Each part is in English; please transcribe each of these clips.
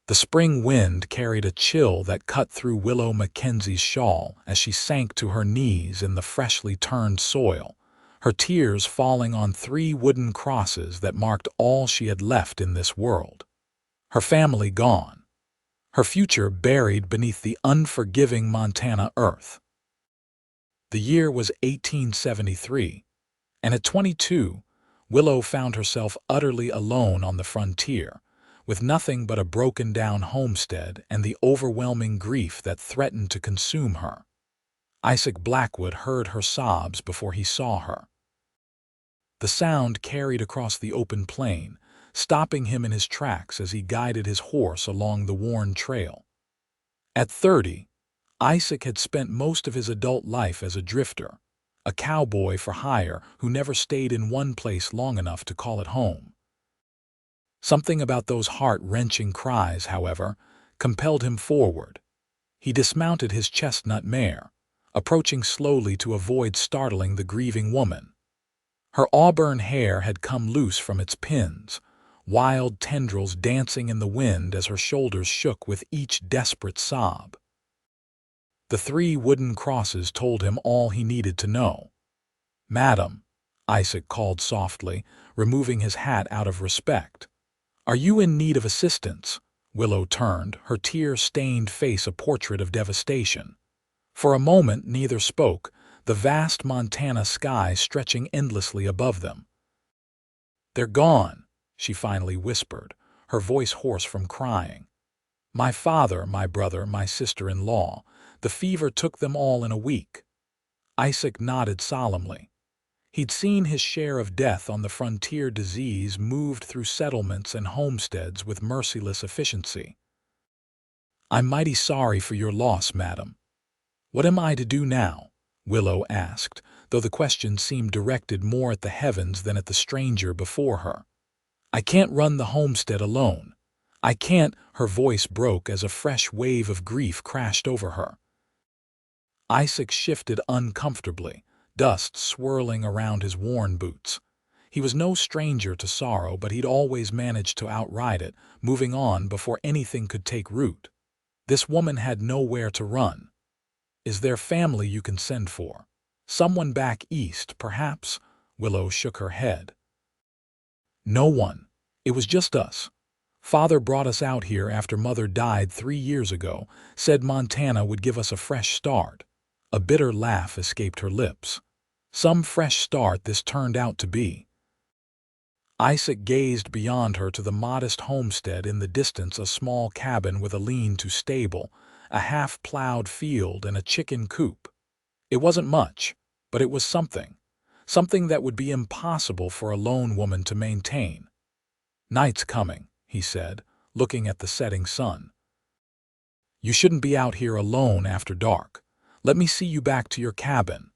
The spring wind carried a chill that cut through Willow McKenzie's shawl as she sank to her knees in the freshly turned soil, her tears falling on 3 wooden crosses that marked all she had left in this world. Her family gone, her future buried beneath the unforgiving Montana earth. The year was 1873, and at 22, Willow found herself utterly alone on the frontier, with nothing but a broken-down homestead and the overwhelming grief that threatened to consume her. Isaac Blackwood heard her sobs before he saw her. The sound carried across the open plain, stopping him in his tracks as he guided his horse along the worn trail. At 30, Isaac had spent most of his adult life as a drifter, a cowboy for hire who never stayed in one place long enough to call it home. Something about those heart-wrenching cries, however, compelled him forward. He dismounted his chestnut mare, approaching slowly to avoid startling the grieving woman. Her auburn hair had come loose from its pins, wild tendrils dancing in the wind as her shoulders shook with each desperate sob. The 3 wooden crosses told him all he needed to know. "Madam," Isaac called softly, removing his hat out of respect. "Are you in need of assistance?" Willow turned, her tear-stained face a portrait of devastation. For a moment neither spoke, the vast Montana sky stretching endlessly above them. "They're gone," she finally whispered, her voice hoarse from crying. "My father, my brother, my sister-in-law. The fever took them all in a week." Isaac nodded solemnly. He'd seen his share of death on the frontier. Disease moved through settlements and homesteads with merciless efficiency. "I'm mighty sorry for your loss, madam." "What am I to do now?" Willow asked, though the question seemed directed more at the heavens than at the stranger before her. "I can't run the homestead alone. I can't—" Her voice broke as a fresh wave of grief crashed over her. Isaac shifted uncomfortably, dust swirling around his worn boots. He was no stranger to sorrow, but he'd always managed to outride it, moving on before anything could take root. This woman had nowhere to run. "Is there family you can send for? Someone back east, perhaps?" Willow shook her head. "No one. It was just us. Father brought us out here after Mother died 3 years ago, said Montana would give us a fresh start." A bitter laugh escaped her lips. Some fresh start this turned out to be. Isaac gazed beyond her to the modest homestead in the distance, a small cabin with a lean-to stable, a half-plowed field, and a chicken coop. It wasn't much, but it was something that would be impossible for a lone woman to maintain. "Night's coming," he said, looking at the setting sun. "You shouldn't be out here alone after dark. Let me see you back to your cabin."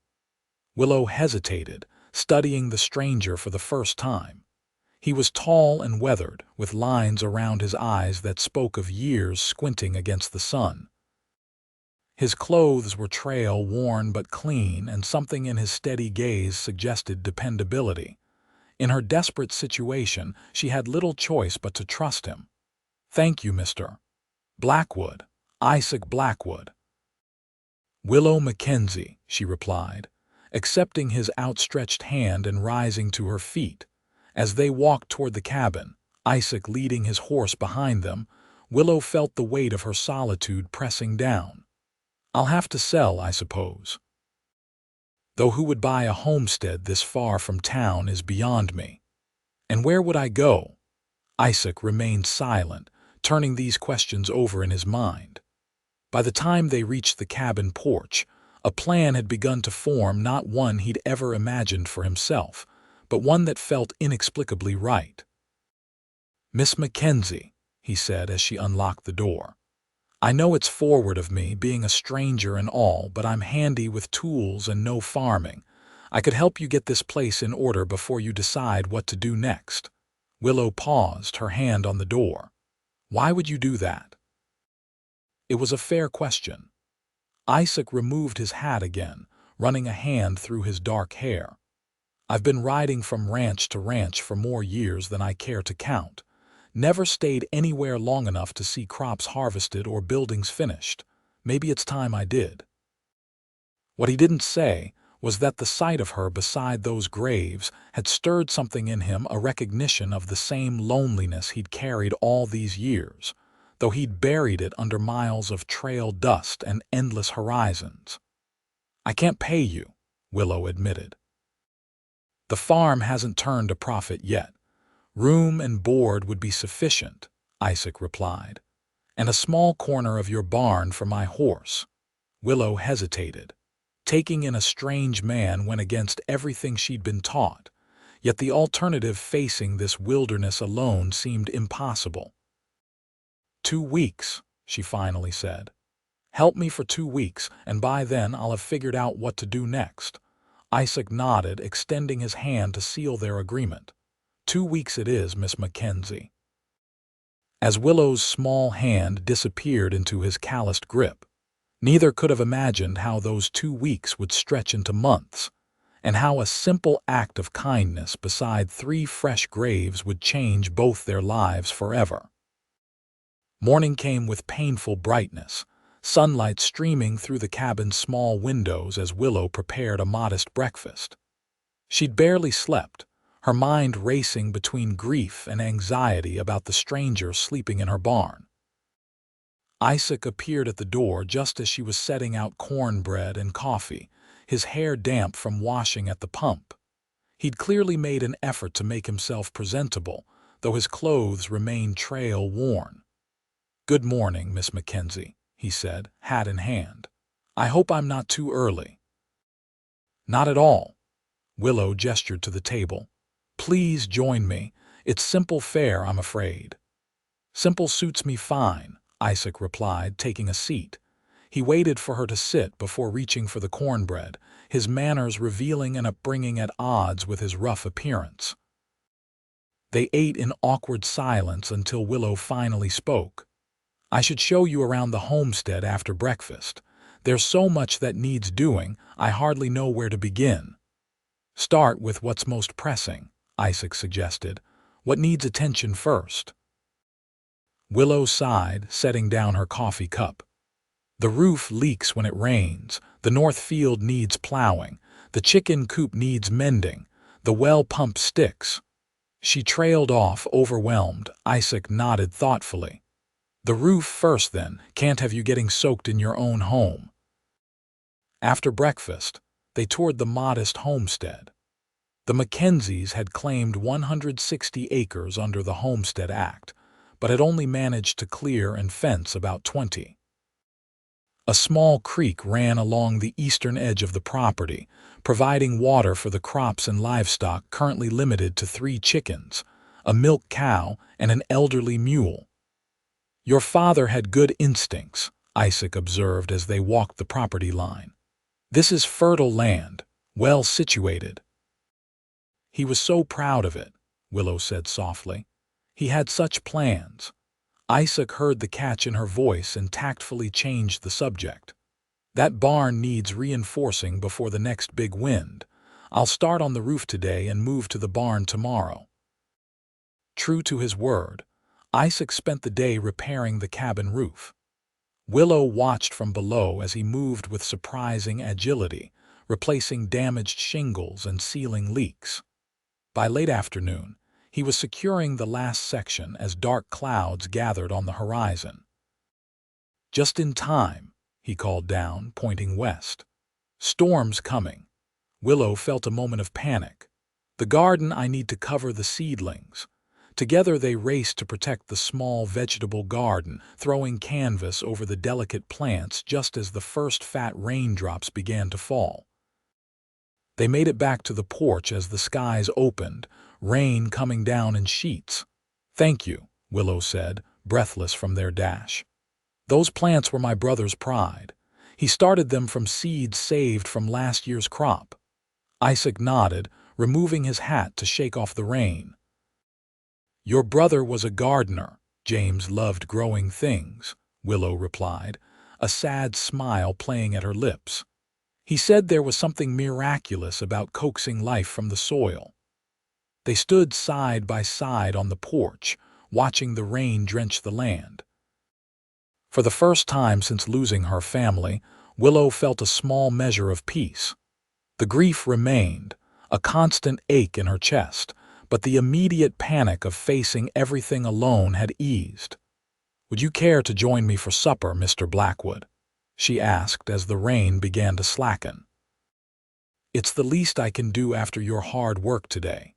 Willow hesitated, studying the stranger for the first time. He was tall and weathered, with lines around his eyes that spoke of years squinting against the sun. His clothes were trail-worn but clean, and something in his steady gaze suggested dependability. In her desperate situation, she had little choice but to trust him. "Thank you, Mr. Blackwood. Isaac Blackwood." "Willow McKenzie," she replied, accepting his outstretched hand and rising to her feet. As they walked toward the cabin, Isaac leading his horse behind them, Willow felt the weight of her solitude pressing down. "I'll have to sell, I suppose. Though who would buy a homestead this far from town is beyond me. And where would I go?" Isaac remained silent, turning these questions over in his mind. By the time they reached the cabin porch, a plan had begun to form, not one he'd ever imagined for himself, but one that felt inexplicably right. "Miss McKenzie," he said as she unlocked the door, "I know it's forward of me, being a stranger and all, but I'm handy with tools and no farming. I could help you get this place in order before you decide what to do next." Willow paused, her hand on the door. "Why would you do that?" It was a fair question. Isaac removed his hat again, running a hand through his dark hair. "I've been riding from ranch to ranch for more years than I care to count. Never stayed anywhere long enough to see crops harvested or buildings finished. Maybe it's time I did." What he didn't say was that the sight of her beside those graves had stirred something in him, a recognition of the same loneliness he'd carried all these years, though he'd buried it under miles of trail dust and endless horizons. "I can't pay you," Willow admitted. "The farm hasn't turned a profit yet. Room and board would be sufficient," Isaac replied. "And a small corner of your barn for my horse." Willow hesitated. Taking in a strange man went against everything she'd been taught, yet the alternative facing this wilderness alone seemed impossible. "2 weeks," she finally said. "Help me for 2 weeks, and by then I'll have figured out what to do next." Isaac nodded, extending his hand to seal their agreement. "2 weeks it is, Miss McKenzie." As Willow's small hand disappeared into his calloused grip, neither could have imagined how those 2 weeks would stretch into months, and how a simple act of kindness beside 3 fresh graves would change both their lives forever. Morning came with painful brightness, sunlight streaming through the cabin's small windows as Willow prepared a modest breakfast. She'd barely slept, her mind racing between grief and anxiety about the stranger sleeping in her barn. Isaac appeared at the door just as she was setting out cornbread and coffee, his hair damp from washing at the pump. He'd clearly made an effort to make himself presentable, though his clothes remained trail-worn. "Good morning, Miss McKenzie," he said, hat in hand. "I hope I'm not too early." "Not at all." Willow gestured to the table. "Please join me. It's simple fare, I'm afraid." "Simple suits me fine," Isaac replied, taking a seat. He waited for her to sit before reaching for the cornbread, his manners revealing an upbringing at odds with his rough appearance. They ate in awkward silence until Willow finally spoke. "I should show you around the homestead after breakfast. There's so much that needs doing, I hardly know where to begin." "Start with what's most pressing," Isaac suggested. "What needs attention first?" Willow sighed, setting down her coffee cup. "The roof leaks when it rains, the north field needs plowing, the chicken coop needs mending, the well pump sticks." She trailed off, overwhelmed. Isaac nodded thoughtfully. "The roof first, then. Can't have you getting soaked in your own home." After breakfast, they toured the modest homestead. The McKenzies had claimed 160 acres under the Homestead Act, but had only managed to clear and fence about 20. A small creek ran along the eastern edge of the property, providing water for the crops and livestock currently limited to 3 chickens, a milk cow, and an elderly mule. "Your father had good instincts," Isaac observed as they walked the property line. "This is fertile land, well situated." "He was so proud of it," Willow said softly. "He had such plans." Isaac heard the catch in her voice and tactfully changed the subject. "That barn needs reinforcing before the next big wind. I'll start on the roof today and move to the barn tomorrow." True to his word, Isaac spent the day repairing the cabin roof. Willow watched from below as he moved with surprising agility, replacing damaged shingles and sealing leaks. By late afternoon, he was securing the last section as dark clouds gathered on the horizon. "Just in time," he called down, pointing west. "Storm's coming." Willow felt a moment of panic. "The garden, I need to cover the seedlings." Together they raced to protect the small vegetable garden, throwing canvas over the delicate plants just as the first fat raindrops began to fall. They made it back to the porch as the skies opened, rain coming down in sheets. "Thank you," Willow said, breathless from their dash. "Those plants were my brother's pride. He started them from seeds saved from last year's crop." Isaac nodded, removing his hat to shake off the rain. "Your brother was a gardener. James loved growing things," Willow replied, a sad smile playing at her lips. "He said there was something miraculous about coaxing life from the soil." They stood side by side on the porch, watching the rain drench the land. For the first time since losing her family, Willow felt a small measure of peace. The grief remained, a constant ache in her chest, but the immediate panic of facing everything alone had eased. "Would you care to join me for supper, Mr. Blackwood?" she asked as the rain began to slacken. "It's the least I can do after your hard work today."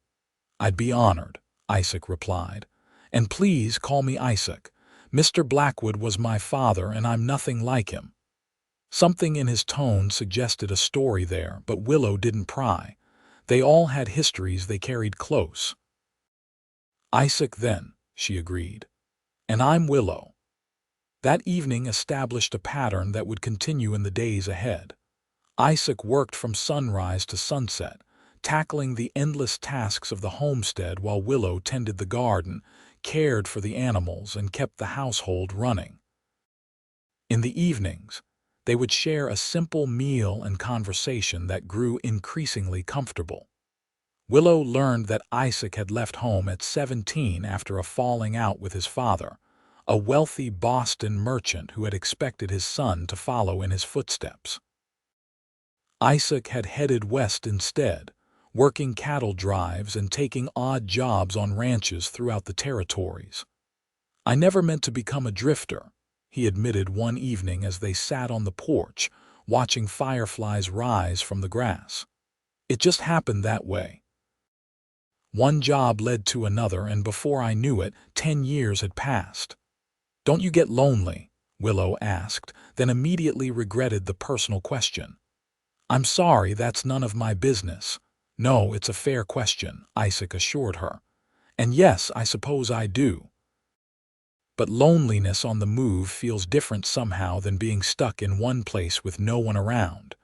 "I'd be honored," Isaac replied. "And please call me Isaac. Mr. Blackwood was my father, and I'm nothing like him." Something in his tone suggested a story there, but Willow didn't pry. They all had histories they carried close. "Isaac, then," she agreed. "And I'm Willow." That evening established a pattern that would continue in the days ahead. Isaac worked from sunrise to sunset, tackling the endless tasks of the homestead while Willow tended the garden, cared for the animals, and kept the household running. In the evenings, they would share a simple meal and conversation that grew increasingly comfortable. Willow learned that Isaac had left home at 17 after a falling out with his father, a wealthy Boston merchant who had expected his son to follow in his footsteps. Isaac had headed west instead, working cattle drives and taking odd jobs on ranches throughout the territories. "I never meant to become a drifter," he admitted one evening as they sat on the porch, watching fireflies rise from the grass. "It just happened that way." One job led to another, and before I knew it, 10 years had passed. "Don't you get lonely?" Willow asked, then immediately regretted the personal question. "I'm sorry, that's none of my business." "No, it's a fair question," Isaac assured her. "And yes, I suppose I do. But loneliness on the move feels different somehow than being stuck in one place with no one around."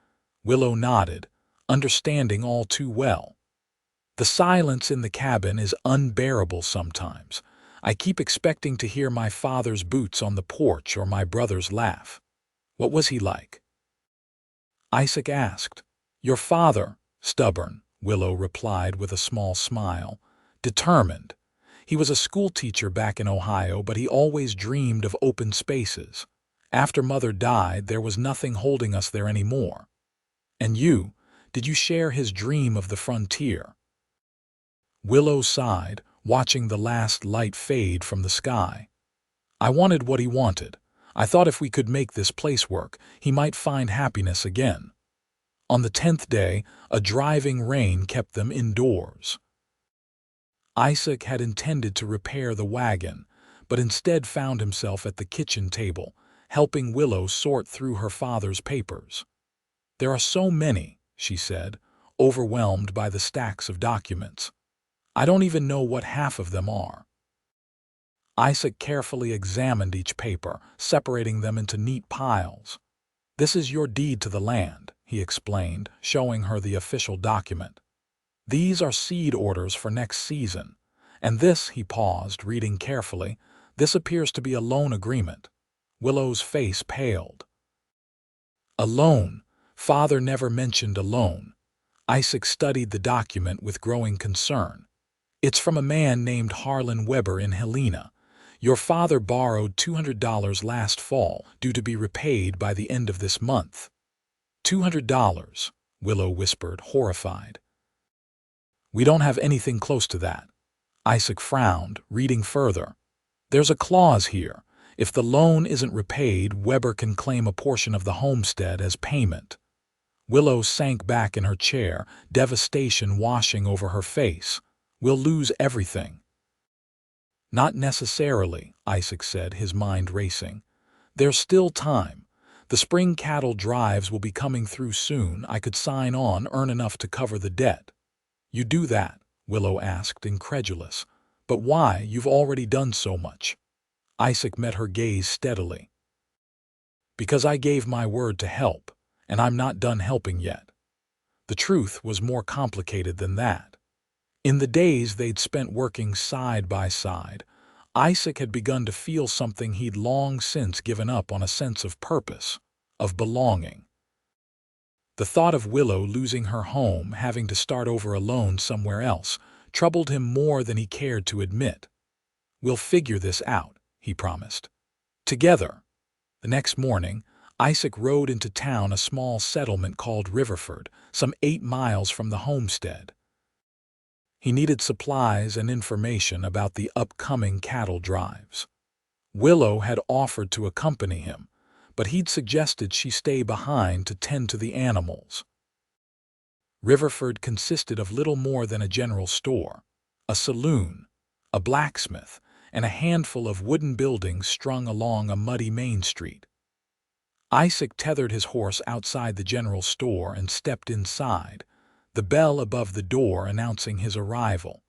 Willow nodded, understanding all too well. "The silence in the cabin is unbearable sometimes. I keep expecting to hear my father's boots on the porch or my brother's laugh." "What was he like?" Isaac asked. "Your father, stubborn," Willow replied with a small smile. "Determined. He was a schoolteacher back in Ohio, but he always dreamed of open spaces. After Mother died, there was nothing holding us there anymore." "And you, did you share his dream of the frontier?" Willow sighed, watching the last light fade from the sky. "I wanted what he wanted. I thought if we could make this place work, he might find happiness again." On the 10th day, a driving rain kept them indoors. Isaac had intended to repair the wagon, but instead found himself at the kitchen table, helping Willow sort through her father's papers. "There are so many," she said, overwhelmed by the stacks of documents. "I don't even know what half of them are." Isaac carefully examined each paper, separating them into neat piles. "This is your deed to the land," he explained, showing her the official document. "These are seed orders for next season. And this," he paused, reading carefully, "this appears to be a loan agreement." Willow's face paled. "A loan? Father never mentioned a loan." Isaac studied the document with growing concern. "It's from a man named Harlan Weber in Helena. Your father borrowed $200 last fall, due to be repaid by the end of this month." $200, Willow whispered, horrified. "We don't have anything close to that." Isaac frowned, reading further. "There's a clause here. If the loan isn't repaid, Weber can claim a portion of the homestead as payment." Willow sank back in her chair, devastation washing over her face. "We'll lose everything." "Not necessarily," Isaac said, his mind racing. "There's still time. The spring cattle drives will be coming through soon. I could sign on, earn enough to cover the debt." "You do that?" Willow asked, incredulous. "But why? You've already done so much." Isaac met her gaze steadily. "Because I gave my word to help, and I'm not done helping yet." The truth was more complicated than that. In the days they'd spent working side by side, Isaac had begun to feel something he'd long since given up on, a sense of purpose, of belonging. The thought of Willow losing her home, having to start over alone somewhere else, troubled him more than he cared to admit. We'll figure this out, he promised. Together. The next morning, Isaac rode into town, a small settlement called Riverford, some 8 miles from the homestead. He needed supplies and information about the upcoming cattle drives. Willow had offered to accompany him, but he'd suggested she stay behind to tend to the animals. Riverford consisted of little more than a general store, a saloon, a blacksmith, and a handful of wooden buildings strung along a muddy main street. Isaac tethered his horse outside the general store and stepped inside, the bell above the door announcing his arrival.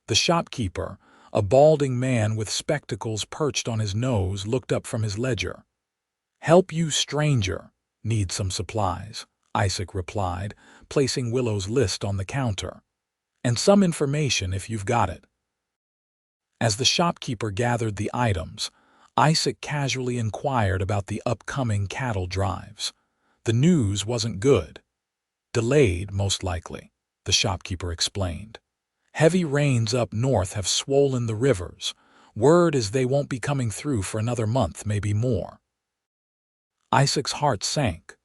The shopkeeper, a balding man with spectacles perched on his nose, looked up from his ledger. "Help you, stranger. Need some supplies," Isaac replied, placing Willow's list on the counter. "And some information if you've got it." As the shopkeeper gathered the items, Isaac casually inquired about the upcoming cattle drives. The news wasn't good. "Delayed, most likely," the shopkeeper explained. "Heavy rains up north have swollen the rivers. Word is they won't be coming through for another month, maybe more." Isaac's heart sank.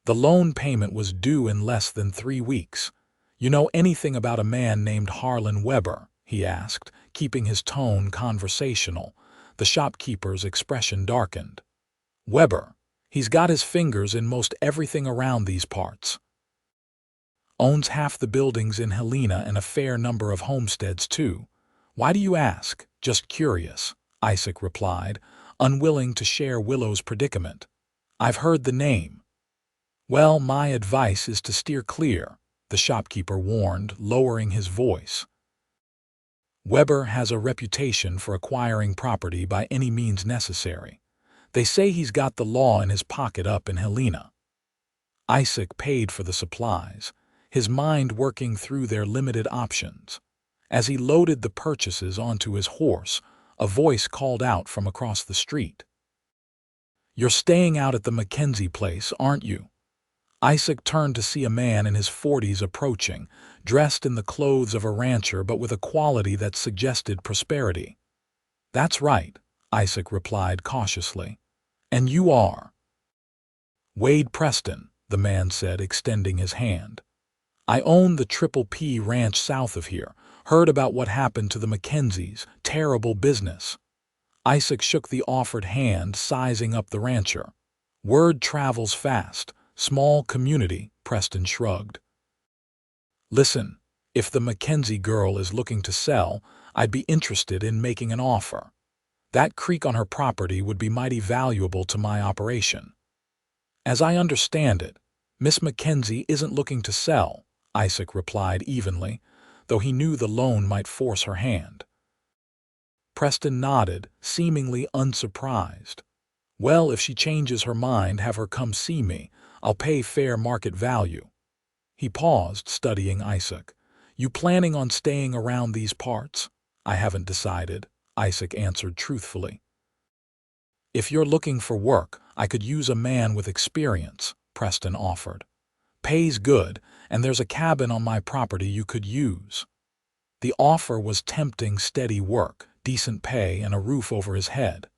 The loan payment was due in less than 3 weeks. "You know anything about a man named Harlan Weber?" he asked, keeping his tone conversational. The shopkeeper's expression darkened. "Weber, he's got his fingers in most everything around these parts. Owns half the buildings in Helena and a fair number of homesteads, too." "Why do you ask?" "Just curious," Isaac replied, unwilling to share Willow's predicament. "I've heard the name." "Well, my advice is to steer clear," the shopkeeper warned, lowering his voice. "Weber has a reputation for acquiring property by any means necessary. They say he's got the law in his pocket up in Helena." Isaac paid for the supplies, his mind working through their limited options. As he loaded the purchases onto his horse, a voice called out from across the street. "You're staying out at the McKenzie place, aren't you?" Isaac turned to see a man in his 40s approaching, dressed in the clothes of a rancher but with a quality that suggested prosperity. "That's right," Isaac replied cautiously. "And you are?" "Wade Preston," the man said, extending his hand. "I own the Triple P ranch south of here. Heard about what happened to the McKenzies. Terrible business." Isaac shook the offered hand, sizing up the rancher. "Word travels fast. Small community," Preston shrugged. "Listen, if the McKenzie girl is looking to sell, I'd be interested in making an offer. That creek on her property would be mighty valuable to my operation." "As I understand it, Miss McKenzie isn't looking to sell," Isaac replied evenly, though he knew the loan might force her hand. Preston nodded, seemingly unsurprised. "Well, if she changes her mind, have her come see me. I'll pay fair market value." He paused, studying Isaac. "You planning on staying around these parts?" "I haven't decided," Isaac answered truthfully. "If you're looking for work, I could use a man with experience," Preston offered. "Pays good, and there's a cabin on my property you could use." The offer was tempting: steady work, decent pay, and a roof over his head.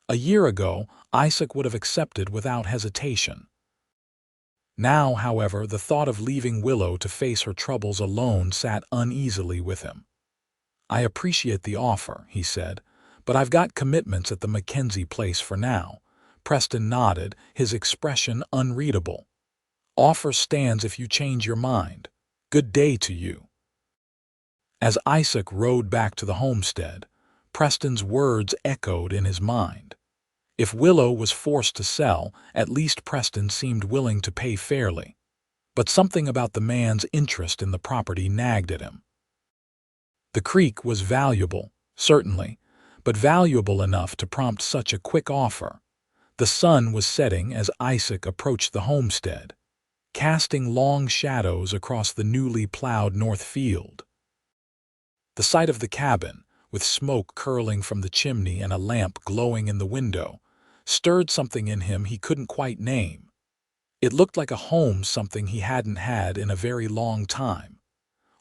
A year ago, Isaac would have accepted without hesitation. Now, however, the thought of leaving Willow to face her troubles alone sat uneasily with him. "I appreciate the offer," he said, "but I've got commitments at the McKenzie place for now." Preston nodded, his expression unreadable. "Offer stands if you change your mind. Good day to you." As Isaac rode back to the homestead, Preston's words echoed in his mind. If Willow was forced to sell, at least Preston seemed willing to pay fairly. But something about the man's interest in the property nagged at him. The creek was valuable, certainly, but valuable enough to prompt such a quick offer. The sun was setting as Isaac approached the homestead, casting long shadows across the newly plowed north field. The sight of the cabin, with smoke curling from the chimney and a lamp glowing in the window, stirred something in him he couldn't quite name. It looked like a home, something he hadn't had in a very long time.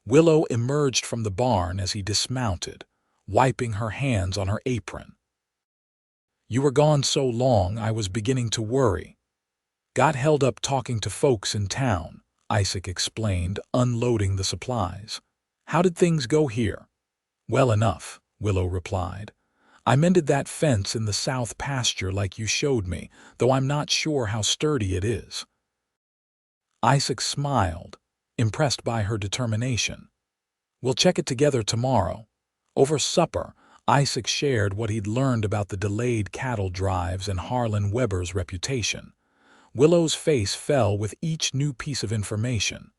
Willow emerged from the barn as he dismounted, wiping her hands on her apron. "You were gone so long I was beginning to worry. Got held up talking to folks in town," Isaac explained, unloading the supplies. "How did things go here?" "Well enough," Willow replied. "I mended that fence in the south pasture like you showed me, though I'm not sure how sturdy it is." Isaac smiled, impressed by her determination. "We'll check it together tomorrow." Over supper, Isaac shared what he'd learned about the delayed cattle drives and Harlan Weber's reputation. Willow's face fell with each new piece of information.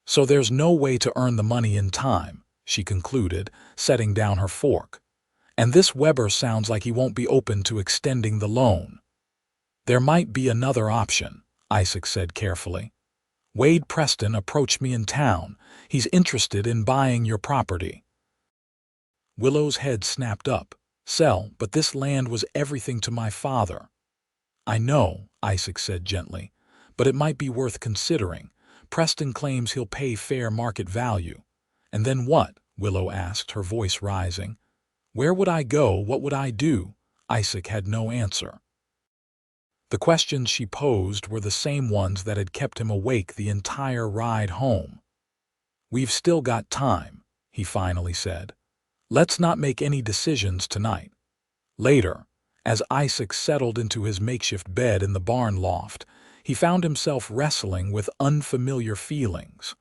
"So there's no way to earn the money in time," she concluded, setting down her fork. "And this Weber sounds like he won't be open to extending the loan." "There might be another option," Isaac said carefully. "Wade Preston approached me in town. He's interested in buying your property." Willow's head snapped up. "Sell, but this land was everything to my father." "I know," Isaac said gently, "but it might be worth considering. Preston claims he'll pay fair market value." "And then what?" Willow asked, her voice rising. "Where would I go? What would I do?" Isaac had no answer. The questions she posed were the same ones that had kept him awake the entire ride home. "We've still got time," he finally said. "Let's not make any decisions tonight." Later, as Isaac settled into his makeshift bed in the barn loft, he found himself wrestling with unfamiliar feelings.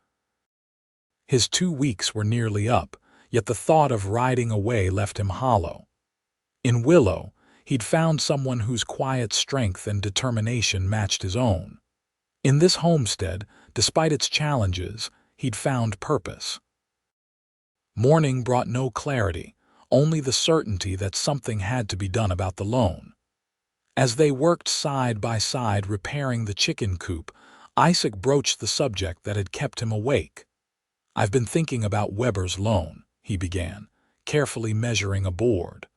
His 2 weeks were nearly up, yet the thought of riding away left him hollow. In Willow, he'd found someone whose quiet strength and determination matched his own. In this homestead, despite its challenges, he'd found purpose. Morning brought no clarity, only the certainty that something had to be done about the loan. As they worked side by side repairing the chicken coop, Isaac broached the subject that had kept him awake. "I've been thinking about Weber's loan," he began, carefully measuring a board.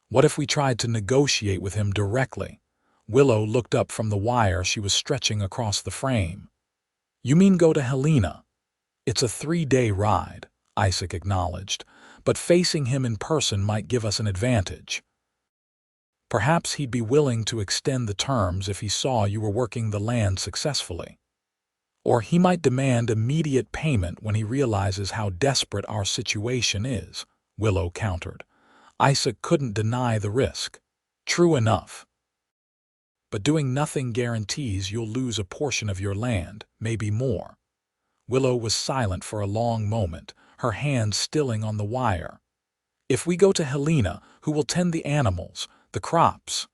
"What if we tried to negotiate with him directly?" Willow looked up from the wire she was stretching across the frame. "You mean go to Helena?" "It's a 3-day ride," Isaac acknowledged, "but facing him in person might give us an advantage." "Perhaps he'd be willing to extend the terms if he saw you were working the land successfully. Or he might demand immediate payment when he realizes how desperate our situation is," Willow countered. Isaac couldn't deny the risk. "True enough. But doing nothing guarantees you'll lose a portion of your land, maybe more." Willow was silent for a long moment, her hands stilling on the wire. "If we go to Helena, who will tend the animals, the crops?"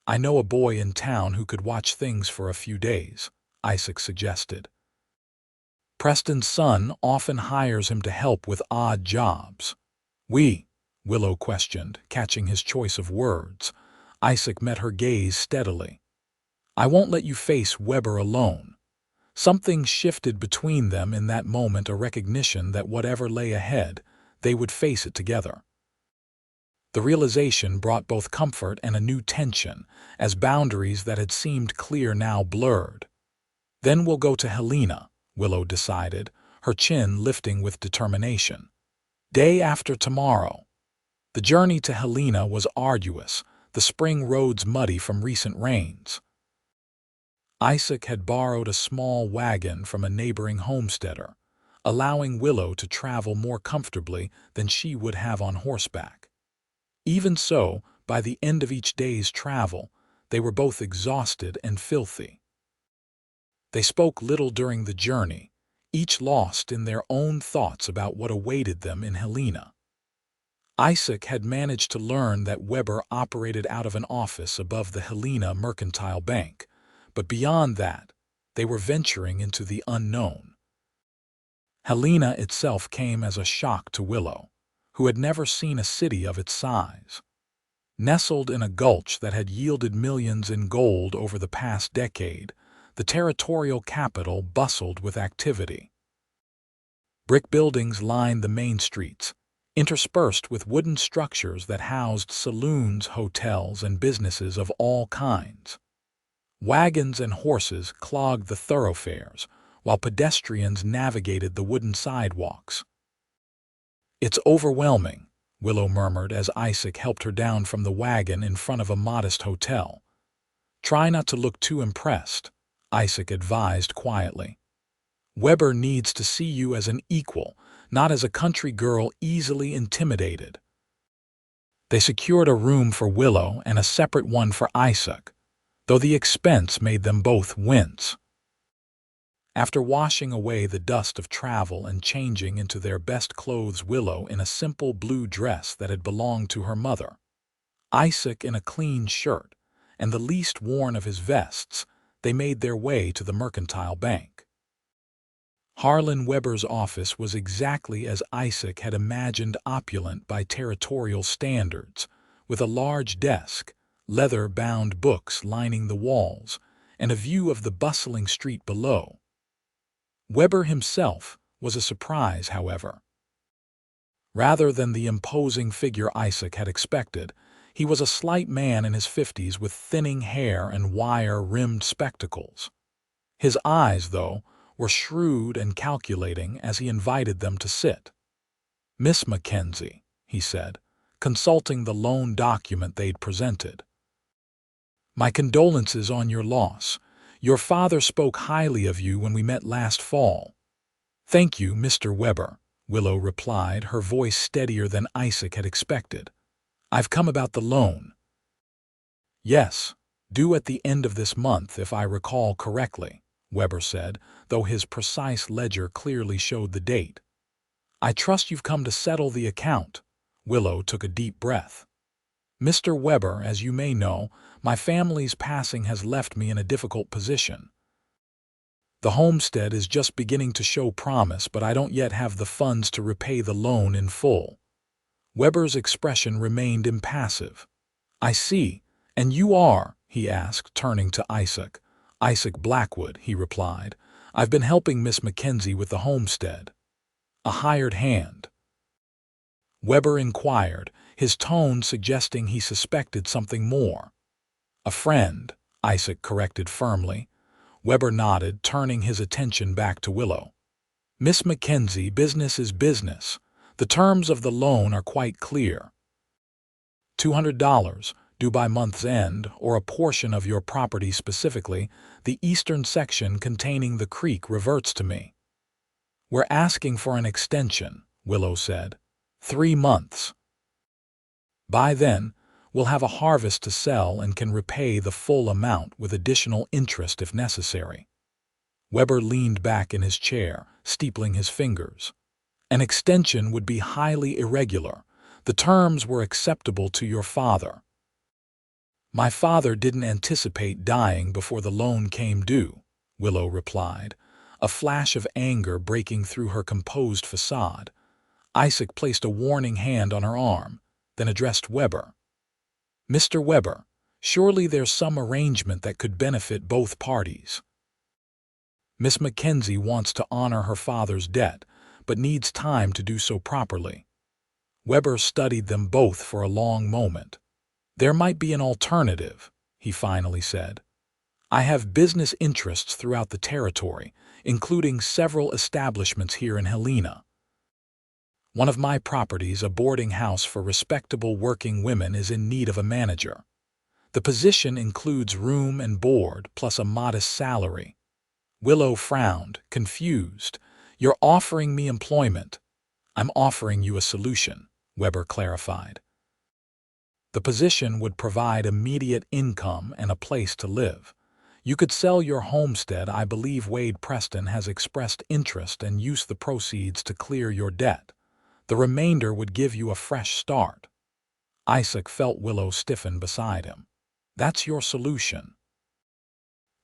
"I know a boy in town who could watch things for a few days," Isaac suggested. "Preston's son often hires him to help with odd jobs." Willow questioned, catching his choice of words. Isaac met her gaze steadily. "I won't let you face Weber alone." Something shifted between them in that moment, a recognition that whatever lay ahead, they would face it together. The realization brought both comfort and a new tension, as boundaries that had seemed clear now blurred. "Then we'll go to Helena," Willow decided, her chin lifting with determination. "Day after tomorrow." The journey to Helena was arduous, the spring roads muddy from recent rains. Isaac had borrowed a small wagon from a neighboring homesteader, allowing Willow to travel more comfortably than she would have on horseback. Even so, by the end of each day's travel, they were both exhausted and filthy. They spoke little during the journey, each lost in their own thoughts about what awaited them in Helena. Isaac had managed to learn that Weber operated out of an office above the Helena Mercantile Bank, but beyond that, they were venturing into the unknown. Helena itself came as a shock to Willow, who had never seen a city of its size. Nestled in a gulch that had yielded millions in gold over the past decade, the territorial capital bustled with activity. Brick buildings lined the main streets, interspersed with wooden structures that housed saloons, hotels, and businesses of all kinds. Wagons and horses clogged the thoroughfares, while pedestrians navigated the wooden sidewalks. It's overwhelming, Willow murmured as Isaac helped her down from the wagon in front of a modest hotel. Try not to look too impressed, Isaac advised quietly. Weber needs to see you as an equal, not as a country girl easily intimidated. They secured a room for Willow and a separate one for Isaac, though the expense made them both wince. After washing away the dust of travel and changing into their best clothes, Willow in a simple blue dress that had belonged to her mother, Isaac in a clean shirt, and the least worn of his vests, they made their way to the mercantile bank. Harlan Weber's office was exactly as Isaac had imagined, opulent by territorial standards, with a large desk, leather-bound books lining the walls, and a view of the bustling street below. Weber himself was a surprise, however. Rather than the imposing figure Isaac had expected, he was a slight man in his 50s with thinning hair and wire-rimmed spectacles. His eyes, though, were shrewd and calculating as he invited them to sit. "Miss McKenzie," he said, consulting the loan document they'd presented. "My condolences on your loss. Your father spoke highly of you when we met last fall." "Thank you, Mr. Weber," Willow replied, her voice steadier than Isaac had expected. "I've come about the loan." "Yes, due at the end of this month, if I recall correctly," Weber said, though his precise ledger clearly showed the date. "I trust you've come to settle the account." Willow took a deep breath. "Mr. Weber, as you may know, my family's passing has left me in a difficult position. The homestead is just beginning to show promise, but I don't yet have the funds to repay the loan in full." Weber's expression remained impassive. "I see. And you are?" he asked, turning to Isaac. "Isaac Blackwood," he replied. "I've been helping Miss McKenzie with the homestead." "A hired hand?" Weber inquired, his tone suggesting he suspected something more. "A friend," Isaac corrected firmly. Weber nodded, turning his attention back to Willow. "Miss McKenzie, business is business. The terms of the loan are quite clear. $200, due by month's end, or a portion of your property, specifically the eastern section containing the creek, reverts to me." "We're asking for an extension," Willow said. 3 months. By then, we'll have a harvest to sell and can repay the full amount with additional interest if necessary." Weber leaned back in his chair, steepling his fingers. "An extension would be highly irregular. The terms were acceptable to your father." "My father didn't anticipate dying before the loan came due," Willow replied, a flash of anger breaking through her composed facade. Isaac placed a warning hand on her arm, then addressed Weber. "Mr. Weber, surely there's some arrangement that could benefit both parties. Miss McKenzie wants to honor her father's debt, but needs time to do so properly." Weber studied them both for a long moment. "There might be an alternative," he finally said. "I have business interests throughout the territory, including several establishments here in Helena. One of my properties, a boarding house for respectable working women, is in need of a manager. The position includes room and board, plus a modest salary." Willow frowned, confused. "You're offering me employment." "I'm offering you a solution," Weber clarified. "The position would provide immediate income and a place to live. You could sell your homestead. I believe Wade Preston has expressed interest, and use the proceeds to clear your debt. The remainder would give you a fresh start." Isaac felt Willow stiffen beside him. "That's your solution?"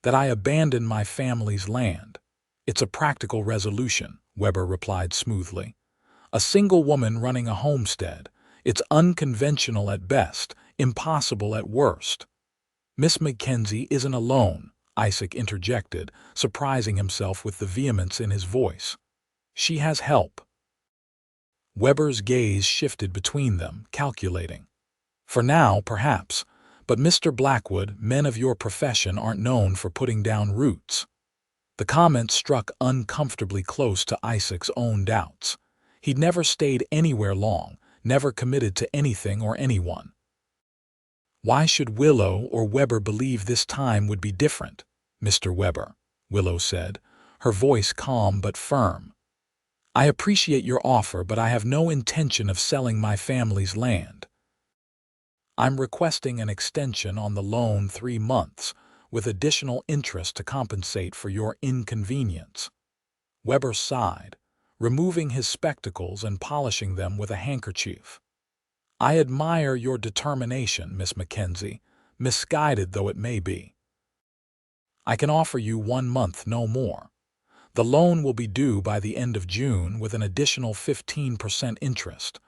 "That I abandon my family's land. It's a practical resolution," Weber replied smoothly. "A single woman running a homestead. It's unconventional at best, impossible at worst." "Miss McKenzie isn't alone," Isaac interjected, surprising himself with the vehemence in his voice. "She has help." Weber's gaze shifted between them, calculating. "For now, perhaps, but Mr. Blackwood, men of your profession aren't known for putting down roots." The comment struck uncomfortably close to Isaac's own doubts. He'd never stayed anywhere long, never committed to anything or anyone. Why should Willow or Weber believe this time would be different, Mr. Weber? Willow said, her voice calm but firm. I appreciate your offer, but I have no intention of selling my family's land. I'm requesting an extension on the loan 3 months, with additional interest to compensate for your inconvenience. Weber sighed, removing his spectacles and polishing them with a handkerchief. I admire your determination, Miss McKenzie, misguided though it may be. I can offer you 1 month, no more. The loan will be due by the end of June with an additional 15% interest.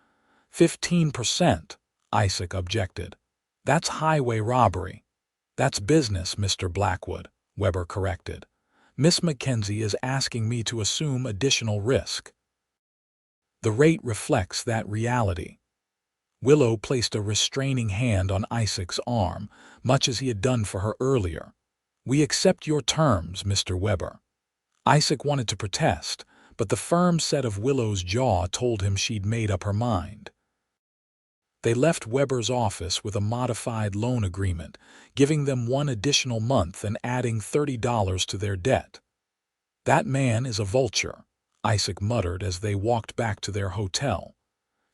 15%, Isaac objected. That's highway robbery. That's business, Mr. Blackwood, Weber corrected. Miss McKenzie is asking me to assume additional risk. The rate reflects that reality. Willow placed a restraining hand on Isaac's arm, much as he had done for her earlier. We accept your terms, Mr. Weber. Isaac wanted to protest, but the firm set of Willow's jaw told him she'd made up her mind. They left Weber's office with a modified loan agreement, giving them 1 additional month and adding $30 to their debt. That man is a vulture, Isaac muttered as they walked back to their hotel.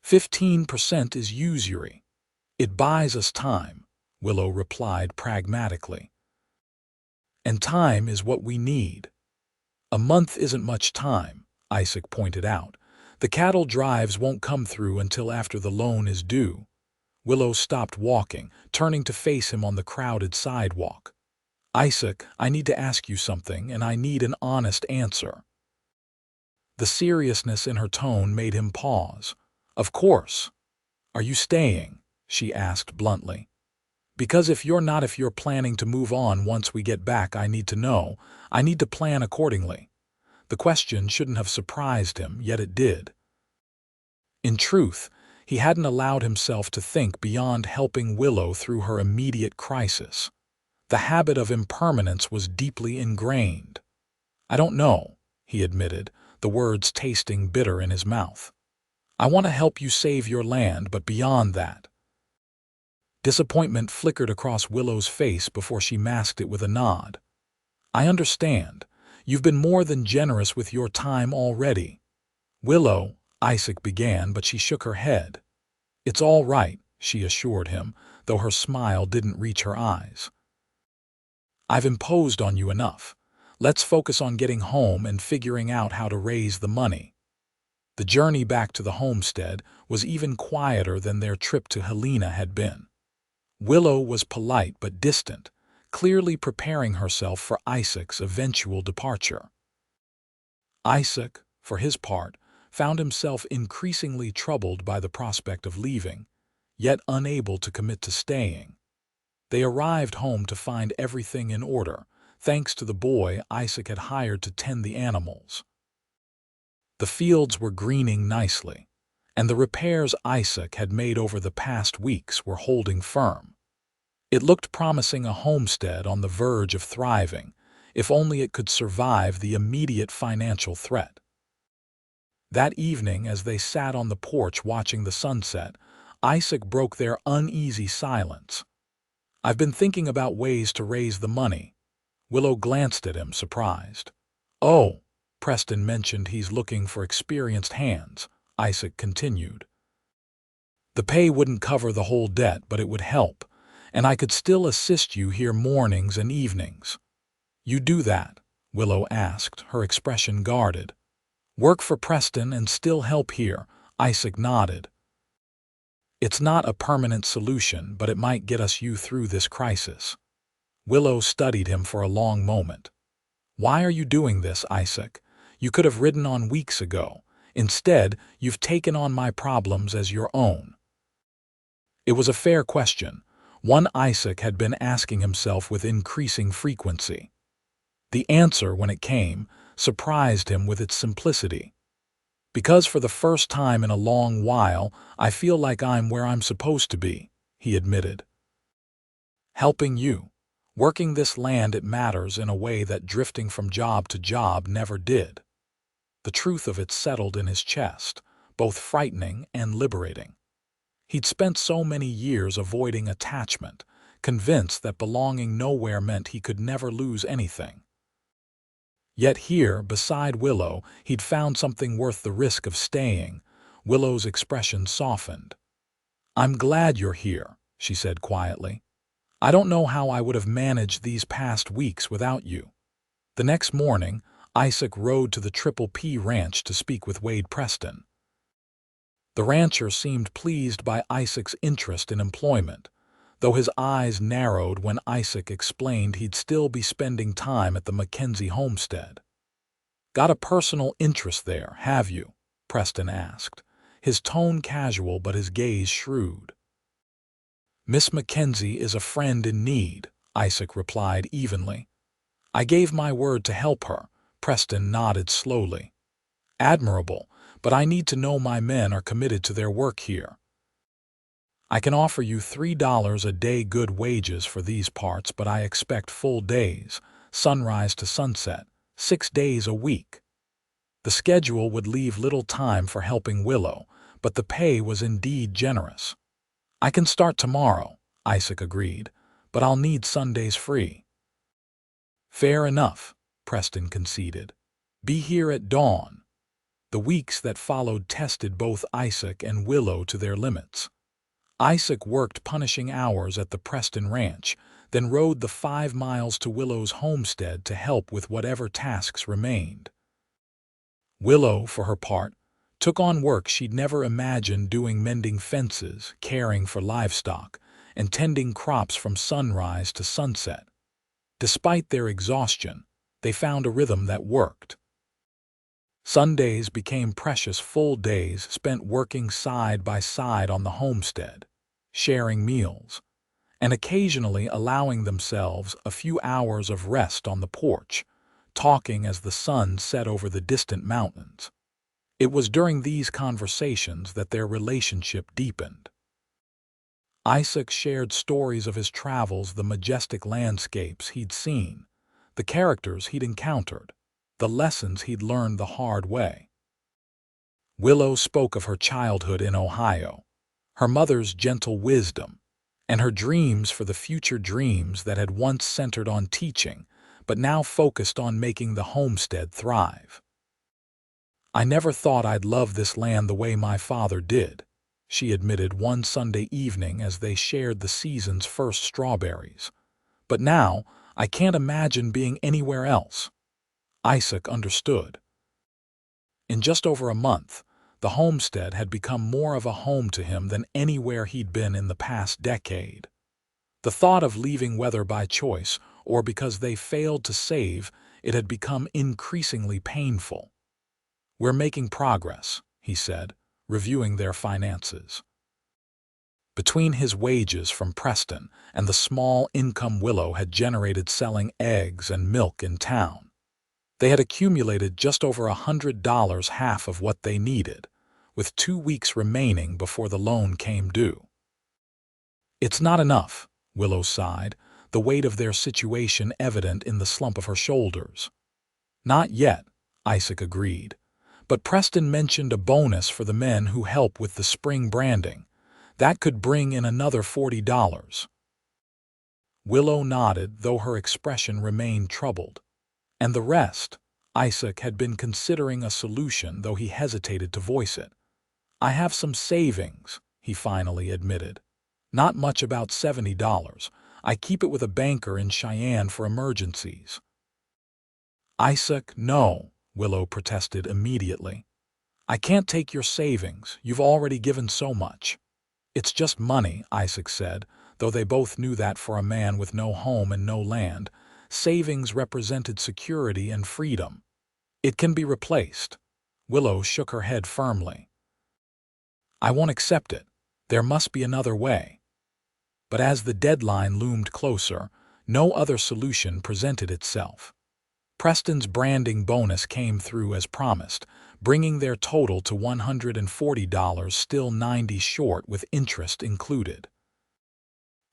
15% is usury. It buys us time, Willow replied pragmatically. And time is what we need. A month isn't much time, Isaac pointed out. The cattle drives won't come through until after the loan is due. Willow stopped walking, turning to face him on the crowded sidewalk. Isaac, I need to ask you something, and I need an honest answer. The seriousness in her tone made him pause. Of course. Are you staying? She asked bluntly. Because if you're planning to move on once we get back, I need to know. I need to plan accordingly. The question shouldn't have surprised him, yet it did. In truth, he hadn't allowed himself to think beyond helping Willow through her immediate crisis. The habit of impermanence was deeply ingrained. I don't know, he admitted, the words tasting bitter in his mouth. I want to help you save your land, but beyond that. Disappointment flickered across Willow's face before she masked it with a nod. I understand. You've been more than generous with your time already. Willow, Isaac began, but she shook her head. It's all right, she assured him, though her smile didn't reach her eyes. I've imposed on you enough. Let's focus on getting home and figuring out how to raise the money. The journey back to the homestead was even quieter than their trip to Helena had been. Willow was polite but distant, clearly preparing herself for Isaac's eventual departure. Isaac, for his part, found himself increasingly troubled by the prospect of leaving, yet unable to commit to staying. They arrived home to find everything in order, thanks to the boy Isaac had hired to tend the animals. The fields were greening nicely, and the repairs Isaac had made over the past weeks were holding firm. It looked promising, a homestead on the verge of thriving, if only it could survive the immediate financial threat. That evening, as they sat on the porch watching the sunset, Isaac broke their uneasy silence. I've been thinking about ways to raise the money. Willow glanced at him, surprised. Oh, Preston mentioned he's looking for experienced hands, Isaac continued. The pay wouldn't cover the whole debt, but it would help, and I could still assist you here mornings and evenings. You do that? Willow asked, her expression guarded. Work for Preston and still help here, Isaac nodded. It's not a permanent solution, but it might get us you through this crisis. Willow studied him for a long moment. Why are you doing this, Isaac? You could have ridden on weeks ago. Instead, you've taken on my problems as your own. It was a fair question, one Isaac had been asking himself with increasing frequency. The answer, when it came, surprised him with its simplicity. Because for the first time in a long while, I feel like I'm where I'm supposed to be, he admitted. Helping you. Working this land, it matters in a way that drifting from job to job never did. The truth of it settled in his chest, both frightening and liberating. He'd spent so many years avoiding attachment, convinced that belonging nowhere meant he could never lose anything. Yet here, beside Willow, he'd found something worth the risk of staying. Willow's expression softened. "I'm glad you're here," she said quietly. "I don't know how I would have managed these past weeks without you." The next morning, Isaac rode to the Triple P Ranch to speak with Wade Preston. The rancher seemed pleased by Isaac's interest in employment, though his eyes narrowed when Isaac explained he'd still be spending time at the McKenzie homestead. "Got a personal interest there, have you?" Preston asked, his tone casual but his gaze shrewd. "Miss McKenzie is a friend in need," Isaac replied evenly. "I gave my word to help her." Preston nodded slowly. "Admirable, but I need to know my men are committed to their work here. I can offer you $3 a day good wages for these parts, but I expect full days, sunrise to sunset, 6 days a week." The schedule would leave little time for helping Willow, but the pay was indeed generous. "I can start tomorrow," Isaac agreed, "but I'll need Sundays free." "Fair enough," Preston conceded. "Be here at dawn." The weeks that followed tested both Isaac and Willow to their limits. Isaac worked punishing hours at the Preston Ranch, then rode the 5 miles to Willow's homestead to help with whatever tasks remained. Willow, for her part, took on work she'd never imagined doing, mending fences, caring for livestock, and tending crops from sunrise to sunset. Despite their exhaustion, they found a rhythm that worked. Sundays became precious full days spent working side by side on the homestead, sharing meals, and occasionally allowing themselves a few hours of rest on the porch, talking as the sun set over the distant mountains. It was during these conversations that their relationship deepened. Isaac shared stories of his travels, the majestic landscapes he'd seen, the characters he'd encountered, the lessons he'd learned the hard way. Willow spoke of her childhood in Ohio, her mother's gentle wisdom, and her dreams for the future, dreams that had once centered on teaching, but now focused on making the homestead thrive. "I never thought I'd love this land the way my father did," she admitted one Sunday evening as they shared the season's first strawberries. "But now, I can't imagine being anywhere else." Isaac understood. In just over a month, the homestead had become more of a home to him than anywhere he'd been in the past decade. The thought of leaving, whether by choice or because they failed to save, it had become increasingly painful. "We're making progress," he said, reviewing their finances. Between his wages from Preston and the small income Willow had generated selling eggs and milk in town, they had accumulated just over $100, half of what they needed, with 2 weeks remaining before the loan came due. "It's not enough," Willow sighed, the weight of their situation evident in the slump of her shoulders. "Not yet," Isaac agreed, "but Preston mentioned a bonus for the men who help with the spring branding. That could bring in another $40. Willow nodded, though her expression remained troubled. "And the rest?" Isaac had been considering a solution, though he hesitated to voice it. "I have some savings," he finally admitted. "Not much, about $70. I keep it with a banker in Cheyenne for emergencies." "Isaac, no," Willow protested immediately. "I can't take your savings. You've already given so much." "It's just money," Isaac said, though they both knew that for a man with no home and no land, savings represented security and freedom. "It can be replaced." Willow shook her head firmly. "I won't accept it. There must be another way." But as the deadline loomed closer, no other solution presented itself. Preston's branding bonus came through as promised, bringing their total to $140, still 90 short with interest included.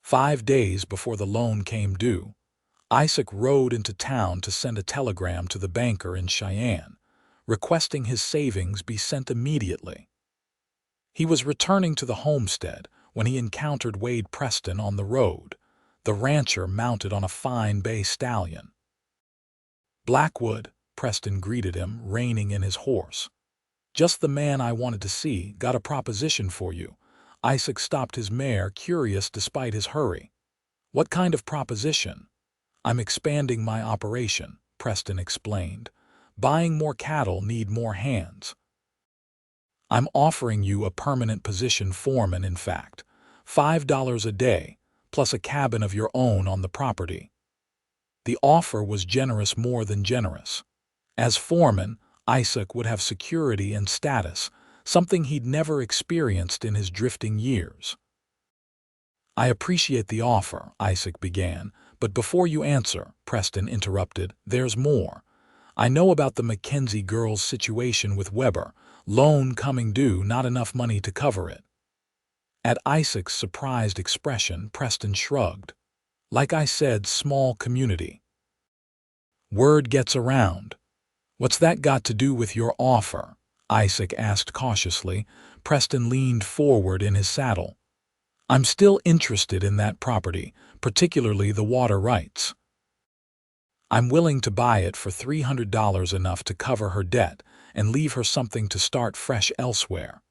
5 days before the loan came due, Isaac rode into town to send a telegram to the banker in Cheyenne, requesting his savings be sent immediately. He was returning to the homestead when he encountered Wade Preston on the road, the rancher mounted on a fine bay stallion. "Blackwood," Preston greeted him, reining in his horse. "Just the man I wanted to see. Got a proposition for you." Isaac stopped his mare, curious despite his hurry. "What kind of proposition?" "I'm expanding my operation," Preston explained. "Buying more cattle need more hands. I'm offering you a permanent position, foreman, in fact. $5 a day, plus a cabin of your own on the property." The offer was generous, more than generous. As foreman, Isaac would have security and status, something he'd never experienced in his drifting years. "I appreciate the offer," Isaac began, "but before you answer," Preston interrupted, "there's more. I know about the McKenzie girl's situation with Weber. Loan coming due, not enough money to cover it." At Isaac's surprised expression, Preston shrugged. "Like I said, small community. Word gets around." "What's that got to do with your offer?" Isaac asked cautiously. Preston leaned forward in his saddle. "I'm still interested in that property, particularly the water rights. I'm willing to buy it for $300, enough to cover her debt and leave her something to start fresh elsewhere.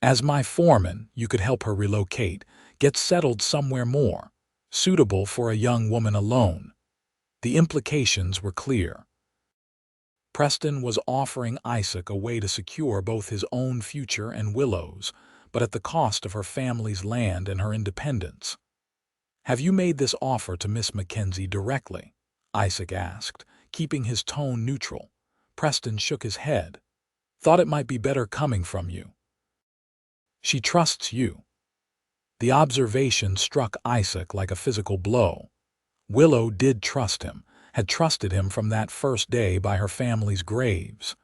As my foreman, you could help her relocate, get settled somewhere more suitable for a young woman alone." The implications were clear. Preston was offering Isaac a way to secure both his own future and Willow's, but at the cost of her family's land and her independence. "Have you made this offer to Miss McKenzie directly?" Isaac asked, keeping his tone neutral. Preston shook his head. "Thought it might be better coming from you." "She trusts you." The observation struck Isaac like a physical blow. Willow did trust him, had trusted him from that first day by her family's graves.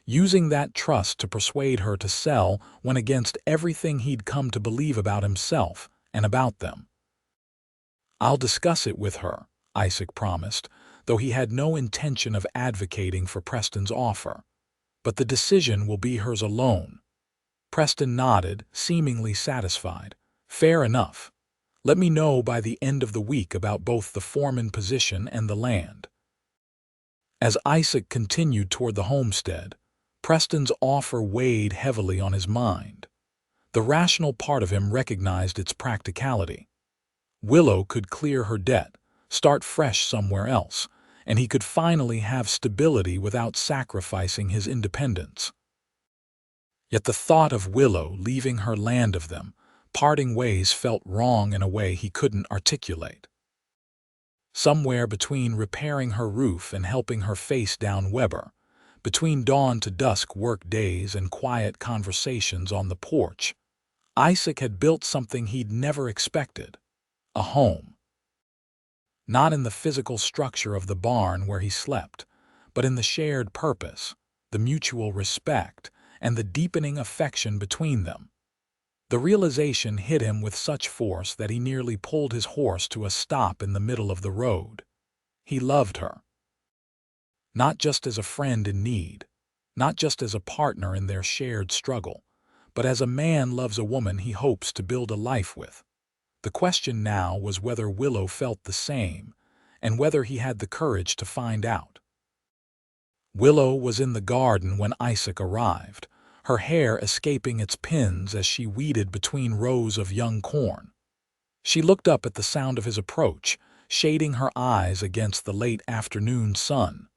Using that trust to persuade her to sell went against everything he'd come to believe about himself and about them. "I'll discuss it with her," Isaac promised, though he had no intention of advocating for Preston's offer. "But the decision will be hers alone." Preston nodded, seemingly satisfied. "Fair enough. Let me know by the end of the week about both the foreman position and the land." As Isaac continued toward the homestead, Preston's offer weighed heavily on his mind. The rational part of him recognized its practicality. Willow could clear her debt, start fresh somewhere else, and he could finally have stability without sacrificing his independence. Yet the thought of Willow leaving her land of them, parting ways, felt wrong in a way he couldn't articulate. Somewhere between repairing her roof and helping her face down Weber, between dawn to dusk work days and quiet conversations on the porch, Isaac had built something he'd never expected: a home. Not in the physical structure of the barn where he slept, but in the shared purpose, the mutual respect, and the deepening affection between them. The realization hit him with such force that he nearly pulled his horse to a stop in the middle of the road. He loved her. Not just as a friend in need, not just as a partner in their shared struggle, but as a man loves a woman he hopes to build a life with. The question now was whether Willow felt the same, and whether he had the courage to find out. Willow was in the garden when Isaac arrived, her hair escaping its pins as she weeded between rows of young corn. She looked up at the sound of his approach, shading her eyes against the late afternoon sun.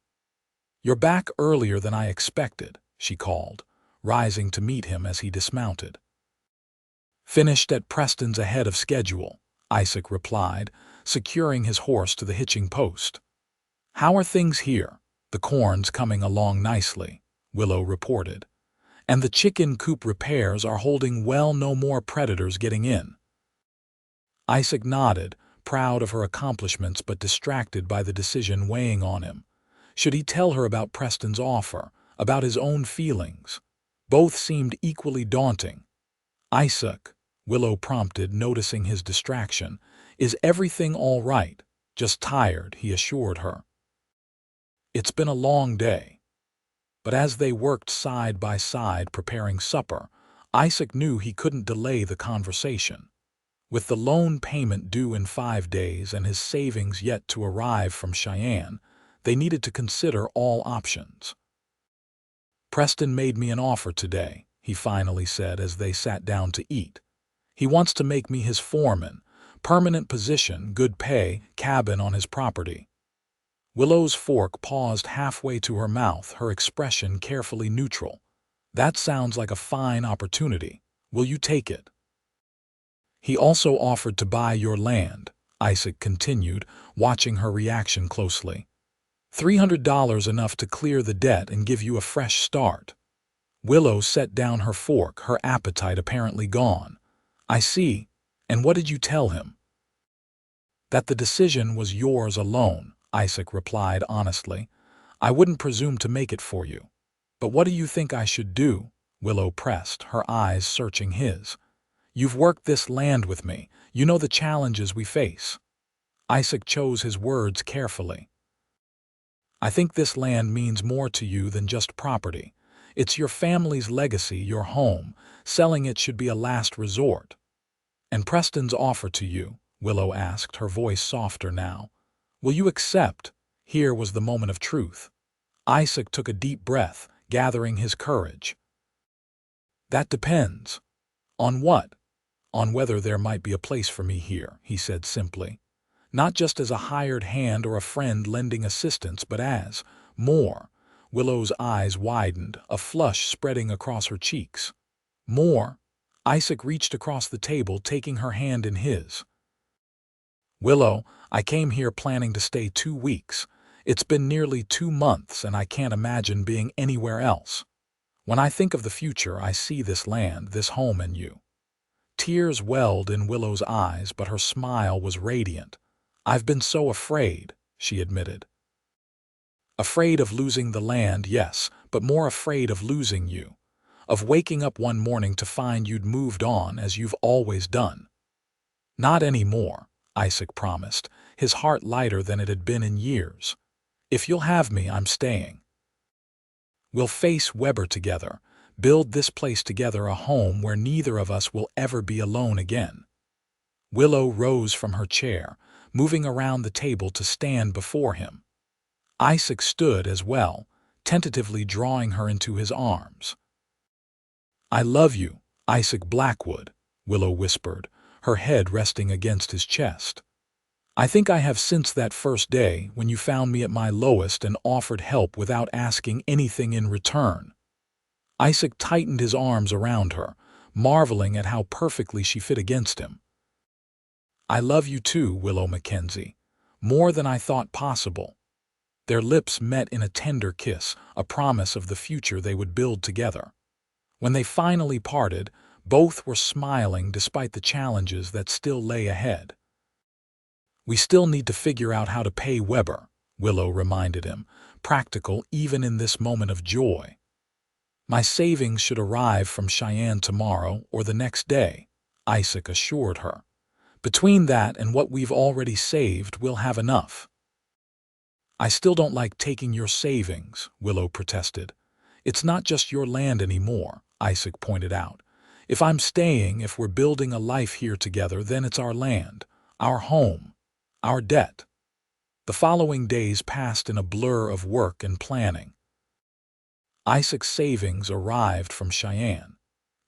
"You're back earlier than I expected," she called, rising to meet him as he dismounted. "Finished at Preston's ahead of schedule," Isaac replied, securing his horse to the hitching post. "How are things here?" "The corn's coming along nicely," Willow reported. "And the chicken coop repairs are holding well, no more predators getting in." Isaac nodded, proud of her accomplishments but distracted by the decision weighing on him. Should he tell her about Preston's offer, about his own feelings? Both seemed equally daunting. "Isaac," Willow prompted, noticing his distraction. "Is everything all right?" "Just tired," he assured her. "It's been a long day." But as they worked side by side preparing supper, Isaac knew he couldn't delay the conversation. With the loan payment due in 5 days and his savings yet to arrive from Cheyenne, they needed to consider all options. "Preston made me an offer today," he finally said as they sat down to eat. "He wants to make me his foreman, permanent position, good pay, cabin on his property." Willow's fork paused halfway to her mouth, her expression carefully neutral. "That sounds like a fine opportunity. Will you take it?" "He also offered to buy your land," Isaac continued, watching her reaction closely. $300 enough to clear the debt and give you a fresh start." Willow set down her fork, her appetite apparently gone. "I see. And what did you tell him?" "That the decision was yours alone," Isaac replied honestly. "I wouldn't presume to make it for you." "But what do you think I should do?" Willow pressed, her eyes searching his. "You've worked this land with me. You know the challenges we face." Isaac chose his words carefully. "I think this land means more to you than just property. It's your family's legacy, your home. Selling it should be a last resort." "And Preston's offer to you?" Willow asked, her voice softer now. "Will you accept?" Here was the moment of truth. Isaac took a deep breath, gathering his courage. "That depends." "On what?" "On whether there might be a place for me here," he said simply. "Not just as a hired hand or a friend lending assistance, but as more." Willow's eyes widened, a flush spreading across her cheeks. "More?" Isaac reached across the table, taking her hand in his. "Willow, I came here planning to stay 2 weeks. It's been nearly 2 months, and I can't imagine being anywhere else. When I think of the future, I see this land, this home, and you." Tears welled in Willow's eyes, but her smile was radiant. "I've been so afraid," she admitted. "Afraid of losing the land, yes, but more afraid of losing you. Of waking up one morning to find you'd moved on as you've always done." "Not anymore," Isaac promised, his heart lighter than it had been in years. "If you'll have me, I'm staying. We'll face Weber together, build this place together, a home where neither of us will ever be alone again." Willow rose from her chair, moving around the table to stand before him. Isaac stood as well, tentatively drawing her into his arms. "I love you, Isaac Blackwood," Willow whispered, her head resting against his chest. "I think I have since that first day when you found me at my lowest and offered help without asking anything in return." Isaac tightened his arms around her, marveling at how perfectly she fit against him. "I love you too, Willow McKenzie, more than I thought possible." Their lips met in a tender kiss, a promise of the future they would build together. When they finally parted, both were smiling despite the challenges that still lay ahead. "We still need to figure out how to pay Weber," Willow reminded him, practical even in this moment of joy. "My savings should arrive from Cheyenne tomorrow or the next day," Isaac assured her. "Between that and what we've already saved, we'll have enough." "I still don't like taking your savings," Willow protested. "It's not just your land anymore," Isaac pointed out. "If I'm staying, if we're building a life here together, then it's our land, our home, our debt." The following days passed in a blur of work and planning. Isaac's savings arrived from Cheyenne,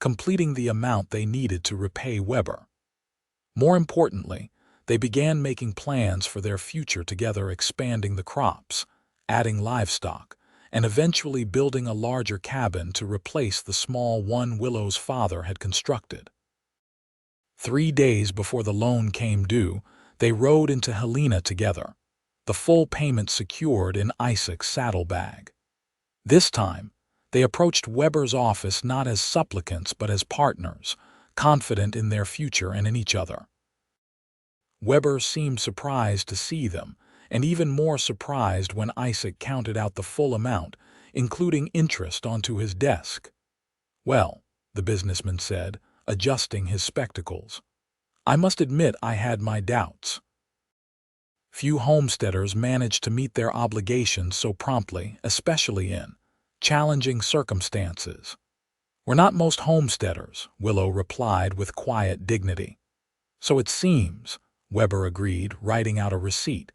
completing the amount they needed to repay Weber. More importantly, they began making plans for their future together, expanding the crops, adding livestock, and eventually building a larger cabin to replace the small one Willow's father had constructed. 3 days before the loan came due, they rode into Helena together, the full payment secured in Isaac's saddlebag. This time, they approached Weber's office not as supplicants but as partners, confident in their future and in each other. Weber seemed surprised to see them, and even more surprised when Isaac counted out the full amount, including interest, onto his desk. "Well," the businessman said, adjusting his spectacles, "I must admit I had my doubts. Few homesteaders manage to meet their obligations so promptly, especially in challenging circumstances." We're not most homesteaders, Willow replied with quiet dignity. So it seems, Weber agreed, writing out a receipt.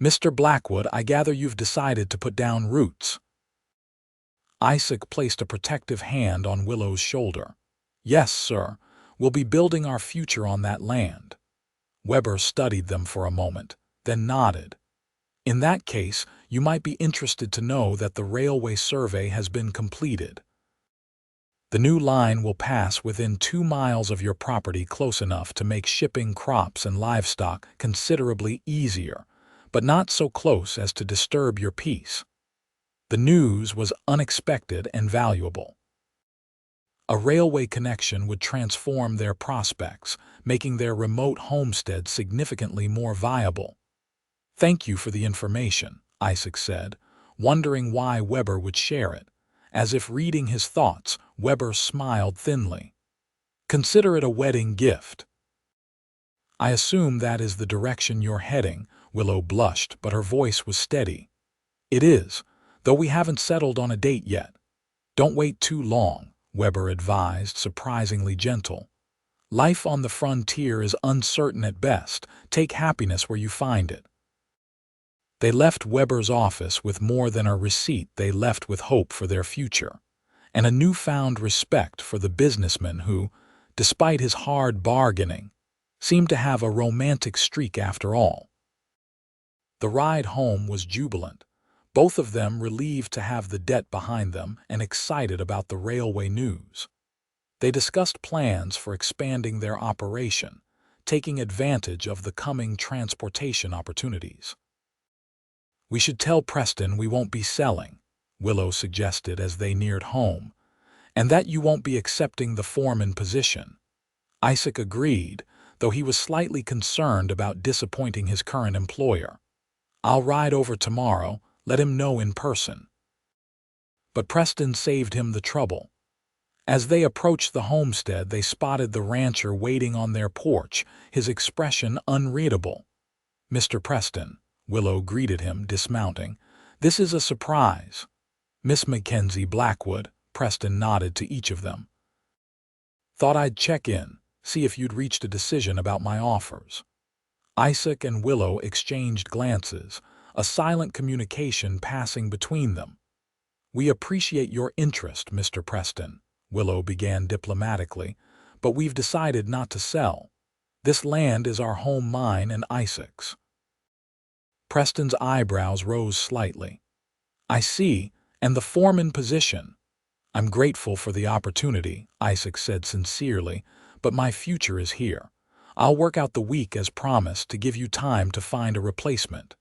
Mr. Blackwood, I gather you've decided to put down roots. Isaac placed a protective hand on Willow's shoulder. Yes, sir. We'll be building our future on that land. Weber studied them for a moment, then nodded. In that case, you might be interested to know that the railway survey has been completed. The new line will pass within 2 miles of your property, close enough to make shipping crops and livestock considerably easier, but not so close as to disturb your peace. The news was unexpected and valuable. A railway connection would transform their prospects, making their remote homestead significantly more viable. Thank you for the information, Isaac said, wondering why Weber would share it. As if reading his thoughts, Weber smiled thinly. Consider it a wedding gift. I assume that is the direction you're heading, Willow blushed, but her voice was steady. It is, though we haven't settled on a date yet. Don't wait too long, Weber advised, surprisingly gentle. Life on the frontier is uncertain at best. Take happiness where you find it. They left Weber's office with more than a receipt. They left with hope for their future, and a newfound respect for the businessman who, despite his hard bargaining, seemed to have a romantic streak after all. The ride home was jubilant, both of them relieved to have the debt behind them and excited about the railway news. They discussed plans for expanding their operation, taking advantage of the coming transportation opportunities. We should tell Preston we won't be selling, Willow suggested as they neared home, and that you won't be accepting the foreman position. Isaac agreed, though he was slightly concerned about disappointing his current employer. I'll ride over tomorrow, let him know in person. But Preston saved him the trouble. As they approached the homestead, they spotted the rancher waiting on their porch, his expression unreadable. Mr. Preston, Willow greeted him, dismounting. This is a surprise. Miss McKenzie, Blackwood, Preston nodded to each of them. Thought I'd check in, see if you'd reached a decision about my offers. Isaac and Willow exchanged glances, a silent communication passing between them. We appreciate your interest, Mr. Preston, Willow began diplomatically, but we've decided not to sell. This land is our home, mine and Isaac's. Preston's eyebrows rose slightly. I see, and the foreman position. I'm grateful for the opportunity, Isaac said sincerely, but my future is here. I'll work out the week as promised to give you time to find a replacement.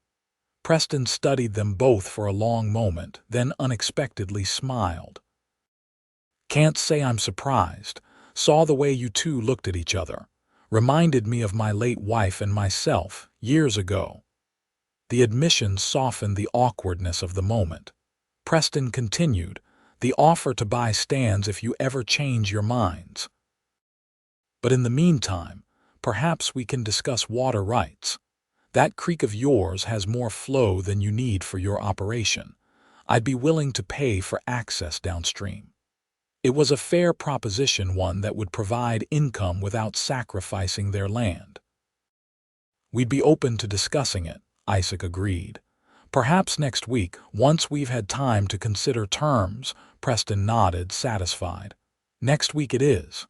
Preston studied them both for a long moment, then unexpectedly smiled. Can't say I'm surprised. Saw the way you two looked at each other. Reminded me of my late wife and myself, years ago. The admission softened the awkwardness of the moment. Preston continued, the offer to buy stands if you ever change your minds. But in the meantime, perhaps we can discuss water rights. That creek of yours has more flow than you need for your operation. I'd be willing to pay for access downstream. It was a fair proposition, one that would provide income without sacrificing their land. We'd be open to discussing it, Isaac agreed. Perhaps next week, once we've had time to consider terms, Preston nodded, satisfied. Next week it is.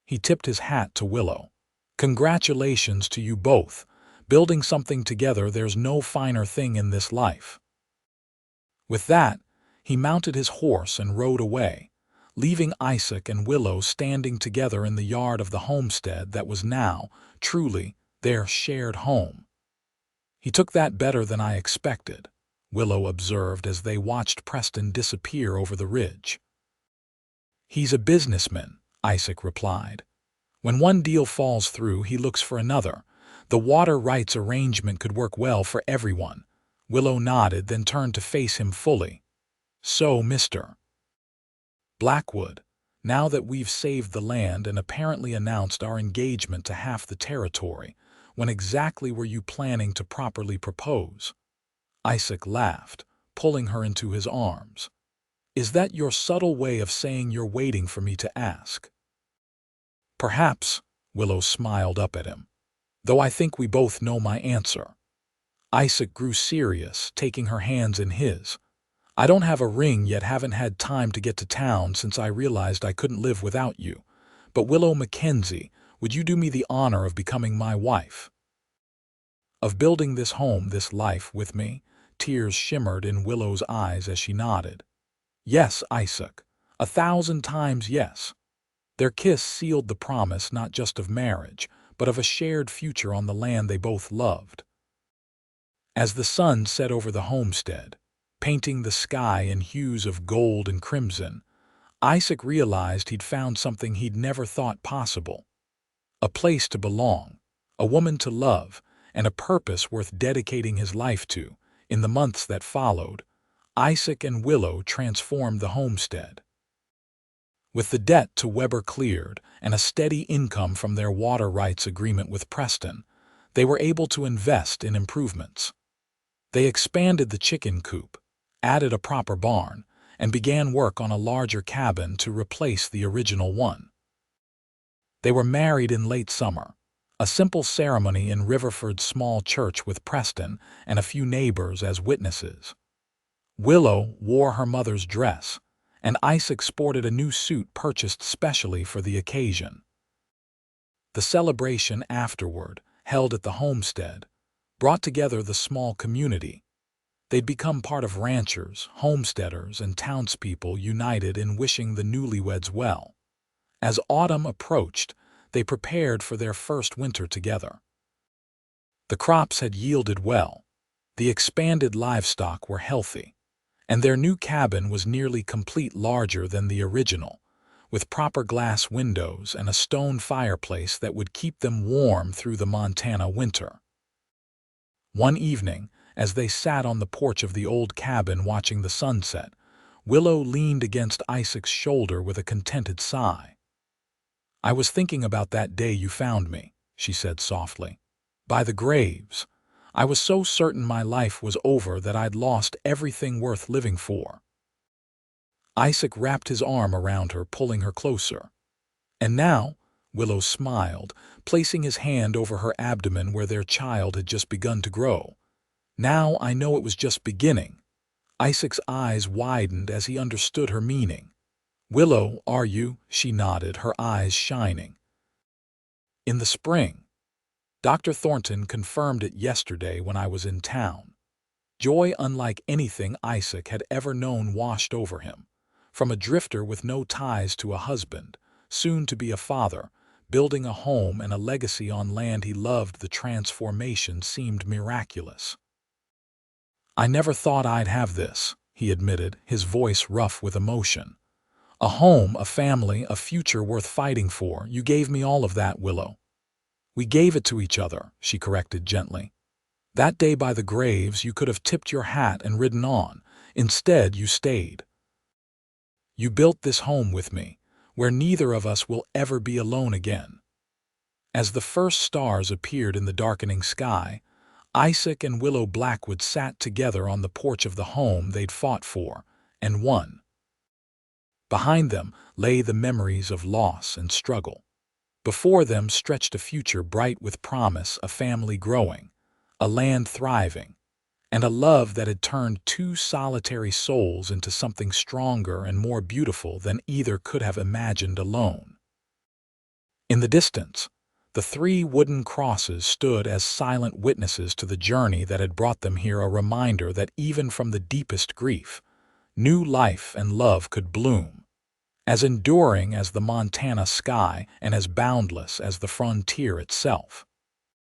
He tipped his hat to Willow. Congratulations to you both. Building something together, there's no finer thing in this life. With that, he mounted his horse and rode away, leaving Isaac and Willow standing together in the yard of the homestead that was now, truly, their shared home. He took that better than I expected, Willow observed as they watched Preston disappear over the ridge. He's a businessman, Isaac replied. When one deal falls through, he looks for another. The water rights arrangement could work well for everyone. Willow nodded, then turned to face him fully. So, Mr. Blackwood, now that we've saved the land and apparently announced our engagement to half the territory, when exactly were you planning to properly propose? Isaac laughed, pulling her into his arms. Is that your subtle way of saying you're waiting for me to ask? Perhaps, Willow smiled up at him, though I think we both know my answer. Isaac grew serious, taking her hands in his. I don't have a ring yet, haven't had time to get to town since I realized I couldn't live without you. But Willow McKenzie, would you do me the honor of becoming my wife? Of building this home, this life with me? Tears shimmered in Willow's eyes as she nodded. Yes, Isaac. 1,000 times yes. Their kiss sealed the promise not just of marriage, but of a shared future on the land they both loved. As the sun set over the homestead, painting the sky in hues of gold and crimson, Isaac realized he'd found something he'd never thought possible. A place to belong, a woman to love, and a purpose worth dedicating his life to. In the months that followed, Isaac and Willow transformed the homestead. With the debt to Weber cleared and a steady income from their water rights agreement with Preston, they were able to invest in improvements. They expanded the chicken coop, added a proper barn, and began work on a larger cabin to replace the original one. They were married in late summer, a simple ceremony in Riverford's small church with Preston and a few neighbors as witnesses. Willow wore her mother's dress, and Isaac sported a new suit purchased specially for the occasion. The celebration afterward, held at the homestead, brought together the small community. They'd become part of ranchers, homesteaders, and townspeople united in wishing the newlyweds well. As autumn approached, they prepared for their first winter together. The crops had yielded well, the expanded livestock were healthy, and their new cabin was nearly complete, larger than the original, with proper glass windows and a stone fireplace that would keep them warm through the Montana winter. One evening, as they sat on the porch of the old cabin watching the sunset, Willow leaned against Isaac's shoulder with a contented sigh. "I was thinking about that day you found me," she said softly. "By the graves. I was so certain my life was over that I'd lost everything worth living for." Isaac wrapped his arm around her, pulling her closer. "And now," Willow smiled, placing his hand over her abdomen where their child had just begun to grow. "Now I know it was just beginning." Isaac's eyes widened as he understood her meaning. "Willow, are you?" She nodded, her eyes shining. "In the spring. Dr. Thornton confirmed it yesterday when I was in town." Joy unlike anything Isaac had ever known washed over him. From a drifter with no ties to a husband, soon to be a father, building a home and a legacy on land he loved, the transformation seemed miraculous. "I never thought I'd have this," he admitted, his voice rough with emotion. "A home, a family, a future worth fighting for. You gave me all of that, Willow." "We gave it to each other," she corrected gently. "That day by the graves you could have tipped your hat and ridden on. Instead, you stayed. You built this home with me, where neither of us will ever be alone again." As the first stars appeared in the darkening sky, Isaac and Willow Blackwood sat together on the porch of the home they'd fought for and won. Behind them lay the memories of loss and struggle. Before them stretched a future bright with promise, a family growing, a land thriving, and a love that had turned two solitary souls into something stronger and more beautiful than either could have imagined alone. In the distance, the 3 wooden crosses stood as silent witnesses to the journey that had brought them here, a reminder that even from the deepest grief, new life and love could bloom. As enduring as the Montana sky and as boundless as the frontier itself.